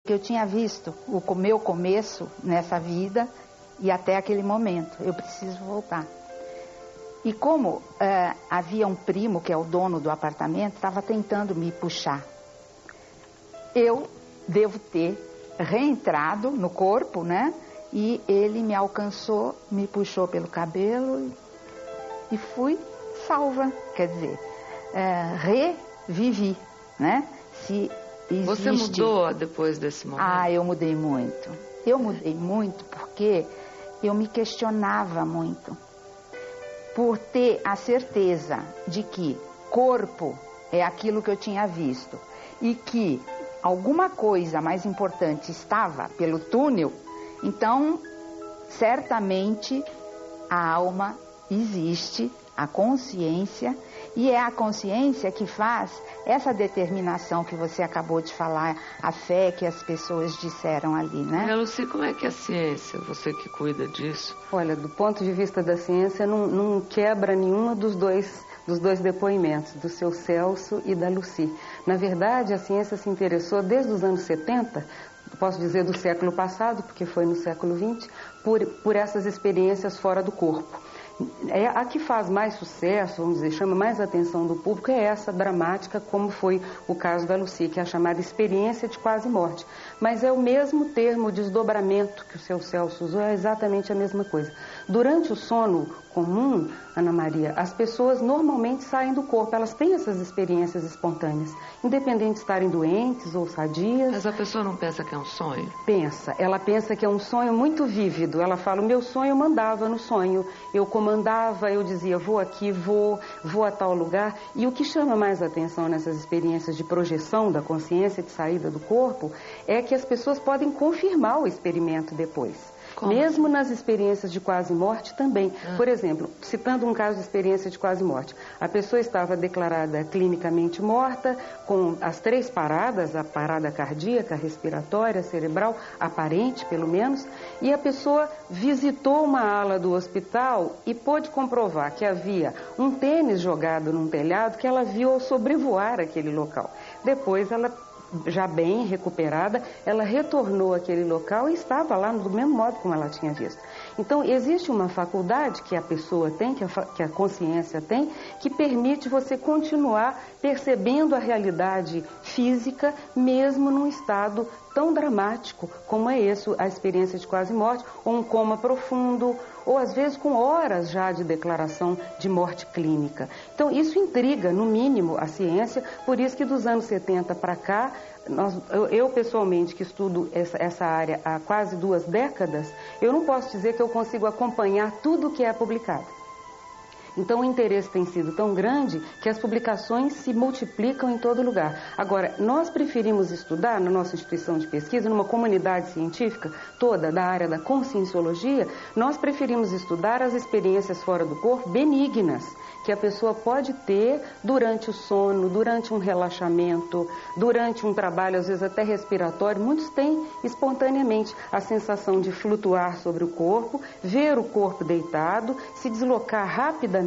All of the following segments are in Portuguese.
que eu tinha visto o meu começo nessa vida e até aquele momento. Eu preciso voltar. E como havia um primo, que é o dono do apartamento, estava tentando me puxar. Eu devo ter reentrado no corpo, né? E ele me alcançou, me puxou pelo cabelo e fui salva. Quer dizer, revivi, né? Se existe... Você mudou depois desse momento? Ah, eu mudei muito. Eu mudei muito porque eu me questionava muito. Por ter a certeza de que corpo é aquilo que eu tinha visto e que alguma coisa mais importante estava pelo túnel, então certamente a alma existe, a consciência, e é a consciência que faz essa determinação que você acabou de falar, a fé que as pessoas disseram ali, né? Lucy, como é que é a ciência, você que cuida disso? Olha, do ponto de vista da ciência, não quebra nenhuma dos dois depoimentos, do seu Celso e da Lucy. Na verdade, a ciência se interessou desde os anos 70, posso dizer do século passado, porque foi no século XX, por essas experiências fora do corpo. A que faz mais sucesso, vamos dizer, chama mais atenção do público, é essa dramática, como foi o caso da Lucy, que é a chamada experiência de quase morte. Mas é o mesmo termo, desdobramento, que o seu Celso usou, é exatamente a mesma coisa. Durante o sono comum, Ana Maria, as pessoas normalmente saem do corpo, elas têm essas experiências espontâneas, independente de estarem doentes ou sadias. Mas a pessoa não pensa que é um sonho? Pensa, ela pensa que é um sonho muito vívido. Ela fala, o meu sonho eu mandava no sonho, eu comandava, eu dizia, vou aqui, vou a tal lugar. E o que chama mais atenção nessas experiências de projeção da consciência, de saída do corpo, é que as pessoas podem confirmar o experimento depois. Como? Mesmo nas experiências de quase morte também. Por exemplo, citando um caso de experiência de quase morte, a pessoa estava declarada clinicamente morta, com as 3 paradas, a parada cardíaca, respiratória, cerebral, aparente pelo menos, e a pessoa visitou uma ala do hospital e pôde comprovar que havia um tênis jogado num telhado que ela viu ao sobrevoar aquele local. Depois ela, já bem recuperada, ela retornou àquele local e estava lá do mesmo modo como ela tinha visto. Então, existe uma faculdade que a pessoa tem, que a consciência tem, que permite você continuar percebendo a realidade física, mesmo num estado tão dramático como é esse, a experiência de quase morte, ou um coma profundo, ou às vezes com horas já de declaração de morte clínica. Então isso intriga, no mínimo, a ciência, por isso que dos anos 70 para cá, eu pessoalmente que estudo essa área há quase 2 décadas, eu não posso dizer que eu consigo acompanhar tudo o que é publicado. Então o interesse tem sido tão grande que as publicações se multiplicam em todo lugar. Agora, nós preferimos estudar na nossa instituição de pesquisa, numa comunidade científica toda da área da conscienciologia, nós preferimos estudar as experiências fora do corpo benignas, que a pessoa pode ter durante o sono, durante um relaxamento, durante um trabalho, às vezes até respiratório. Muitos têm espontaneamente a sensação de flutuar sobre o corpo, ver o corpo deitado, se deslocar rapidamente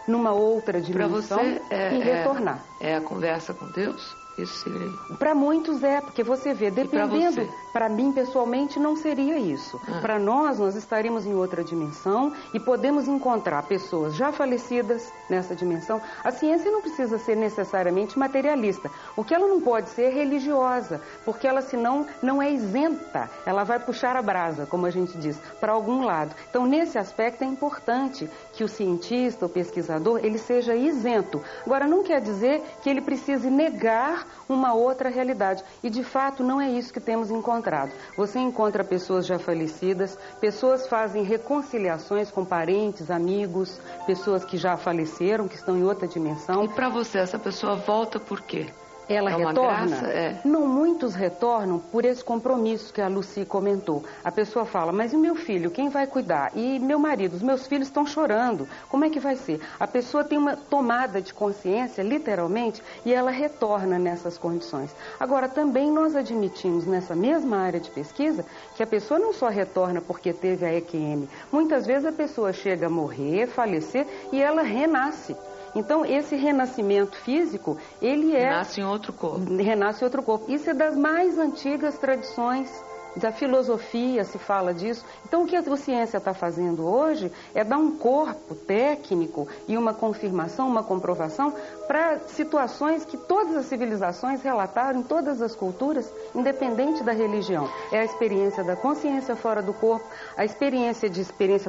numa outra dimensão e retornar. É a conversa com Deus? Isso seria? Para muitos porque você vê, dependendo, para mim pessoalmente não seria isso. Para nós estaríamos em outra dimensão e podemos encontrar pessoas já falecidas nessa dimensão. A ciência não precisa ser necessariamente materialista. O que ela não pode ser é religiosa, porque ela senão não é isenta, ela vai puxar a brasa, como a gente diz, para algum lado. Então nesse aspecto é importante que o cientista, o pesquisador, ele seja isento. Agora não quer dizer que ele precise negar uma outra realidade. E de fato não é isso que temos encontrado. Você encontra pessoas já falecidas, pessoas fazem reconciliações com parentes, amigos, pessoas que já faleceram, que estão em outra dimensão. E para você, essa pessoa volta por quê? Ela retorna? Graça? Não, muitos retornam por esse compromisso que a Lucy comentou. A pessoa fala, mas e o meu filho, quem vai cuidar? E meu marido, os meus filhos estão chorando, como é que vai ser? A pessoa tem uma tomada de consciência, literalmente, e ela retorna nessas condições. Agora, também nós admitimos nessa mesma área de pesquisa que a pessoa não só retorna porque teve a EQM. Muitas vezes a pessoa chega a morrer, falecer, e ela renasce. Então, esse renascimento físico, ele renasce em outro corpo. Renasce em outro corpo. Isso é das mais antigas tradições da filosofia, se fala disso. Então, o que a ciência está fazendo hoje é dar um corpo técnico e uma confirmação, uma comprovação para situações que todas as civilizações relataram em todas as culturas, independente da religião. É a experiência da consciência fora do corpo, a experiência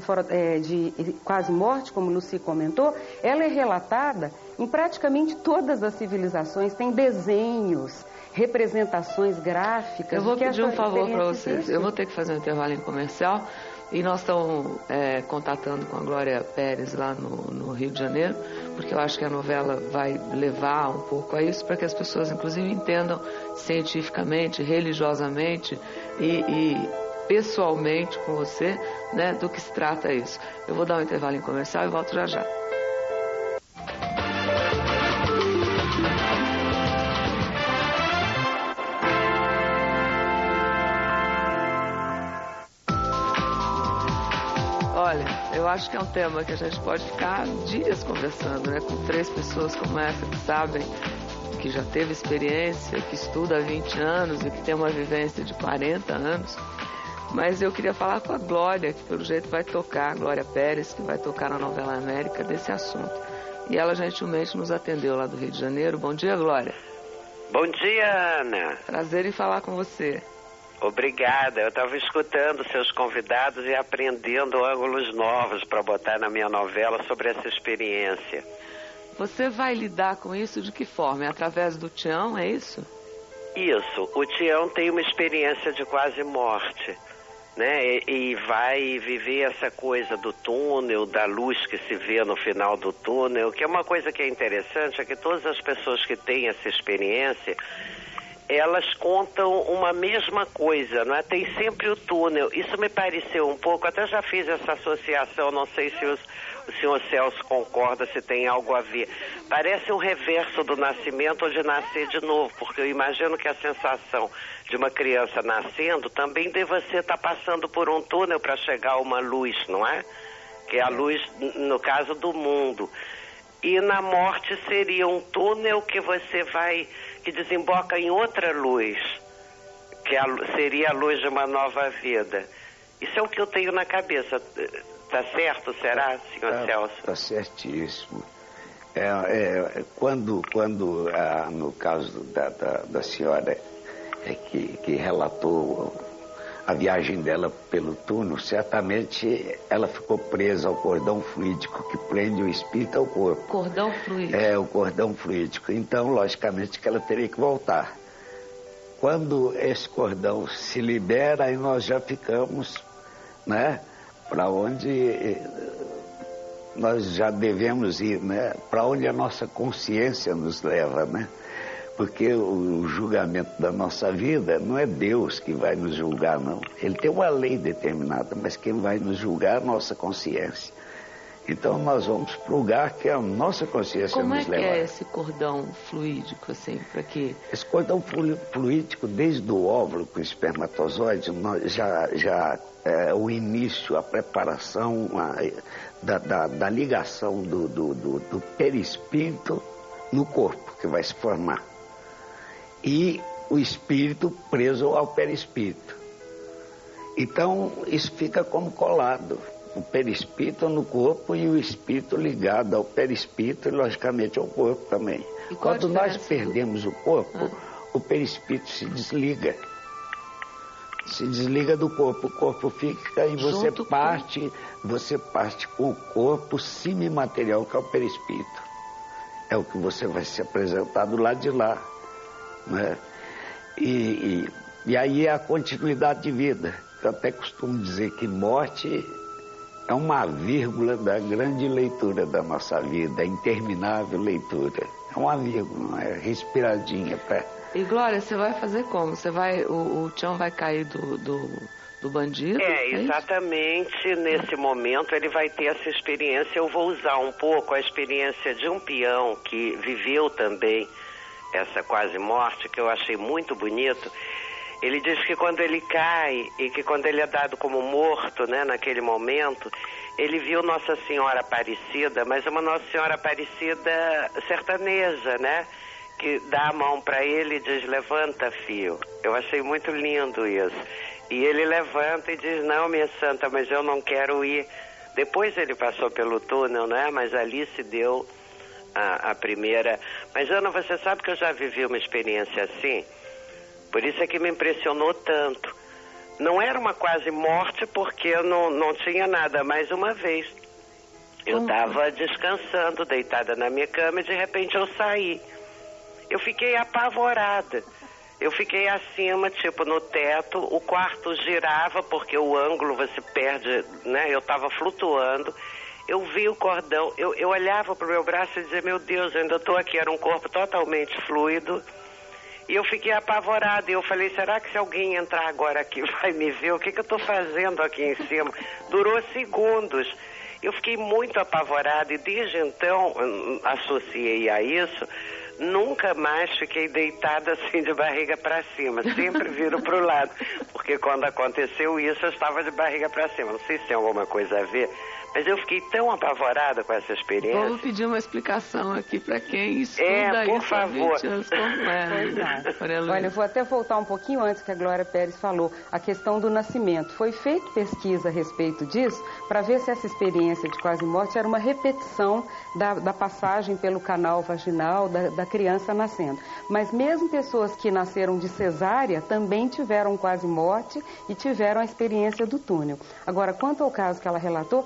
fora de quase morte, como Lucy comentou, ela é relatada em praticamente todas as civilizações, tem desenhos, representações gráficas. Eu vou pedir um favor para vocês. Eu vou ter que fazer um intervalo em comercial e nós estamos contatando com a Glória Pérez lá no Rio de Janeiro, porque eu acho que a novela vai levar um pouco a isso, para que as pessoas, inclusive, entendam cientificamente, religiosamente e pessoalmente com você, né, do que se trata isso. Eu vou dar um intervalo em comercial e volto já já. Olha, eu acho que é um tema que a gente pode ficar dias conversando, né? Com 3 pessoas como essa que sabem, que já teve experiência, que estuda há 20 anos e que tem uma vivência de 40 anos. Mas eu queria falar com a Glória, que pelo jeito vai tocar, a Glória Pérez, que vai tocar na Novela América desse assunto. E ela gentilmente nos atendeu lá do Rio de Janeiro. Bom dia, Glória. Bom dia, Ana. Prazer em falar com você. Obrigada. Eu estava escutando seus convidados e aprendendo ângulos novos para botar na minha novela sobre essa experiência. Você vai lidar com isso de que forma? É através do Tião, é isso? Isso. O Tião tem uma experiência de quase morte, né? E vai viver essa coisa do túnel, da luz que se vê no final do túnel, que é uma coisa que é interessante, é que todas as pessoas que têm essa experiência, elas contam uma mesma coisa, não é? Tem sempre o túnel. Isso me pareceu um pouco, até já fiz essa associação, não sei se o senhor Celso concorda, se tem algo a ver. Parece um reverso do nascimento ou de nascer de novo, porque eu imagino que a sensação de uma criança nascendo também deva ser estar passando por um túnel para chegar a uma luz, não é? Que é a luz, no caso do mundo. E na morte seria um túnel que que desemboca em outra luz, que seria a luz de uma nova vida. Isso é o que eu tenho na cabeça. Tá certo, será, senhor Celso? Tá certíssimo. Quando no caso da senhora que relatou a viagem dela pelo túnel, certamente ela ficou presa ao cordão fluídico que prende o espírito ao corpo. Cordão fluídico. O cordão fluídico. Então, logicamente que ela teria que voltar. Quando esse cordão se libera, aí nós já ficamos, né, para onde nós já devemos ir, né, para onde a nossa consciência nos leva, né? Porque o julgamento da nossa vida não é Deus que vai nos julgar, não. Ele tem uma lei determinada, mas quem vai nos julgar é a nossa consciência. Então nós vamos para o lugar que a nossa consciência nos leva. Como é que é esse cordão fluídico, assim, para quê? Esse cordão fluídico, desde o óvulo com o espermatozoide, já é o início, a preparação da ligação do perispírito no corpo, que vai se formar. E o espírito preso ao perispírito. Então, isso fica como colado. O perispírito no corpo e o espírito ligado ao perispírito e, logicamente, ao corpo também. Quando nós perdemos o corpo, o perispírito se desliga. Se desliga do corpo. O corpo fica e você parte com o corpo semimaterial, que é o perispírito. É o que você vai se apresentar do lado de lá. Né? E aí é a continuidade de vida. Eu até costumo dizer que morte é uma vírgula da grande leitura da nossa vida, a interminável leitura. É uma vírgula, uma respiradinha. E Glória, você vai fazer como? O Tião vai cair do bandido? Exatamente. Nesse momento ele vai ter essa experiência. Eu vou usar um pouco a experiência de um peão que viveu também essa quase morte, que eu achei muito bonito. Ele diz que quando ele cai e que quando ele é dado como morto, né, naquele momento, ele viu Nossa Senhora Aparecida, mas uma Nossa Senhora Aparecida sertaneja, né? Que dá a mão para ele e diz, levanta, filho. Eu achei muito lindo isso. E ele levanta e diz, não, minha santa, mas eu não quero ir. Depois ele passou pelo túnel, né? Mas ali se deu a primeira. Mas, Ana, você sabe que eu já vivi uma experiência assim? Por isso é que me impressionou tanto. Não era uma quase morte, porque eu não tinha nada. Mais uma vez, eu estava descansando, deitada na minha cama, e de repente eu saí. Eu fiquei apavorada. Eu fiquei acima, tipo no teto, o quarto girava, porque o ângulo você perde, né? Eu estava flutuando. Eu vi o cordão, eu olhava para o meu braço e dizia, meu Deus, eu ainda estou aqui. Era um corpo totalmente fluido. E eu fiquei apavorada. E eu falei, será que se alguém entrar agora aqui vai me ver? O que eu estou fazendo aqui em cima? Durou segundos. Eu fiquei muito apavorada e desde então associei a isso. Nunca mais fiquei deitada assim de barriga para cima. Sempre viro para o lado. Porque quando aconteceu isso, eu estava de barriga para cima. Não sei se tem alguma coisa a ver, mas eu fiquei tão apavorada com essa experiência. Vamos pedir uma explicação aqui para quem estuda por isso favor. há 20 anos. Olha, eu vou até voltar um pouquinho antes que a Glória Pérez falou. A questão do nascimento. Foi feita pesquisa a respeito disso para ver se essa experiência de quase morte era uma repetição da passagem pelo canal vaginal da criança nascendo. Mas mesmo pessoas que nasceram de cesárea também tiveram quase morte e tiveram a experiência do túnel. Agora, quanto ao caso que ela relatou,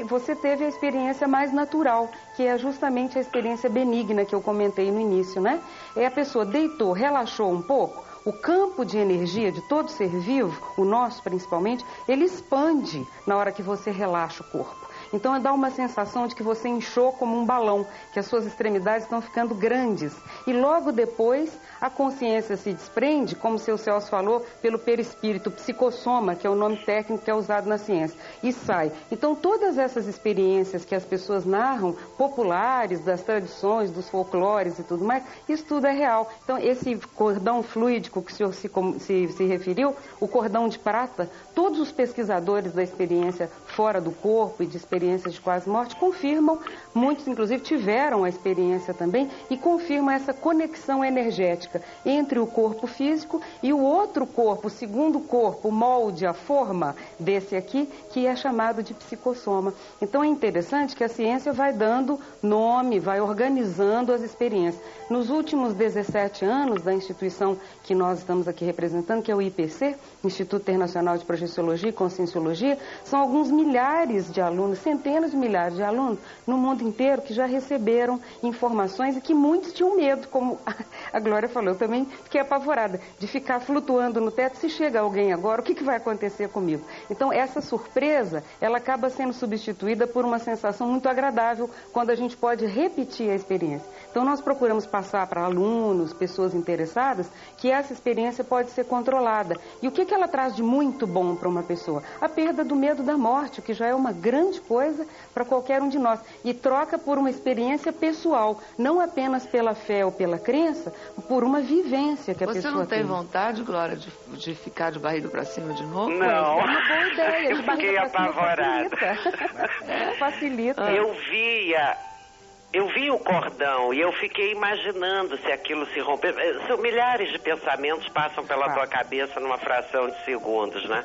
você teve a experiência mais natural, que é justamente a experiência benigna que eu comentei no início, né? A pessoa deitou, relaxou um pouco, o campo de energia de todo ser vivo, o nosso principalmente, ele expande na hora que você relaxa o corpo. Então dá uma sensação de que você inchou como um balão, que as suas extremidades estão ficando grandes. E logo depois a consciência se desprende, como o seu Celso falou, pelo perispírito, psicossoma, que é o nome técnico que é usado na ciência, e sai. Então todas essas experiências que as pessoas narram, populares, das tradições, dos folclores e tudo mais, isso tudo é real. Então esse cordão fluídico que o senhor se referiu, o cordão de prata, todos os pesquisadores da experiência fora do corpo e de experiências de quase morte confirmam, muitos inclusive tiveram a experiência também, e confirmam essa conexão energética entre o corpo físico e o outro corpo, o segundo corpo, o molde, a forma desse aqui, que é chamado de psicossoma. Então é interessante que a ciência vai dando nome, vai organizando as experiências. Nos últimos 17 anos da instituição que nós estamos aqui representando, que é o IPC, Instituto Internacional de Projeciologia e Conscienciologia, são alguns milhares de alunos, centenas de milhares de alunos no mundo inteiro que já receberam informações e que muitos tinham medo, como a Glória falou, eu também fiquei apavorada de ficar flutuando no teto. Se chega alguém agora, o que vai acontecer comigo? Então essa surpresa, ela acaba sendo substituída por uma sensação muito agradável quando a gente pode repetir a experiência. Então nós procuramos passar para alunos, pessoas interessadas, que essa experiência pode ser controlada. E o que ela traz de muito bom para uma pessoa? A perda do medo da morte, o que já é uma grande coisa para qualquer um de nós. E troca por uma experiência pessoal, não apenas pela fé ou pela crença, por uma vivência que a pessoa tem. Você não tem vontade, Glória, de ficar de barriga para cima de novo? Não. É uma boa ideia. Eu fiquei apavorada. Facilita. Eu vi o cordão e eu fiquei imaginando se aquilo se romper. Milhares de pensamentos passam pela tua cabeça numa fração de segundos, né?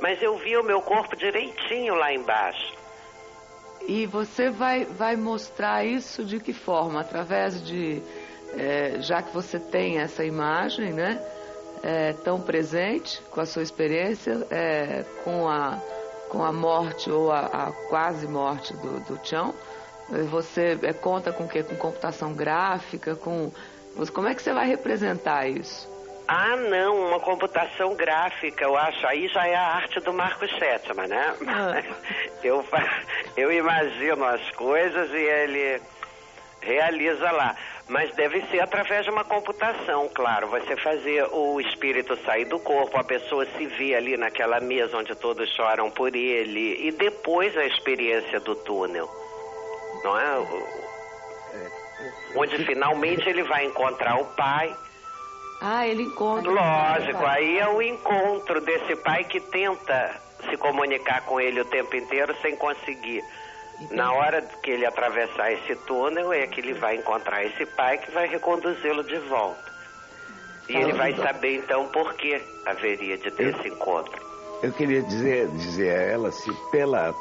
Mas eu vi o meu corpo direitinho lá embaixo. E você vai mostrar isso de que forma? Através de... já que você tem essa imagem, né? Tão presente com a sua experiência, com a morte ou a quase morte do Tião. Você conta com o quê? Com computação gráfica? Como é que você vai representar isso? Ah, não, uma computação gráfica, eu acho. Aí já é a arte do Marcos Sétima, né? Eu imagino as coisas e ele realiza lá. Mas deve ser através de uma computação, claro. Você fazer o espírito sair do corpo, a pessoa se vê ali naquela mesa onde todos choram por ele. E depois a experiência do túnel. Não é? Onde finalmente ele vai encontrar o pai. Ah, ele encontra. Lógico, aí é o encontro desse pai que tenta se comunicar com ele o tempo inteiro sem conseguir. Entendi. Na hora que ele atravessar esse túnel é que ele vai encontrar esse pai que vai reconduzi-lo de volta. E ele vai saber então por que haveria de ter esse encontro. Eu queria dizer a ela se pela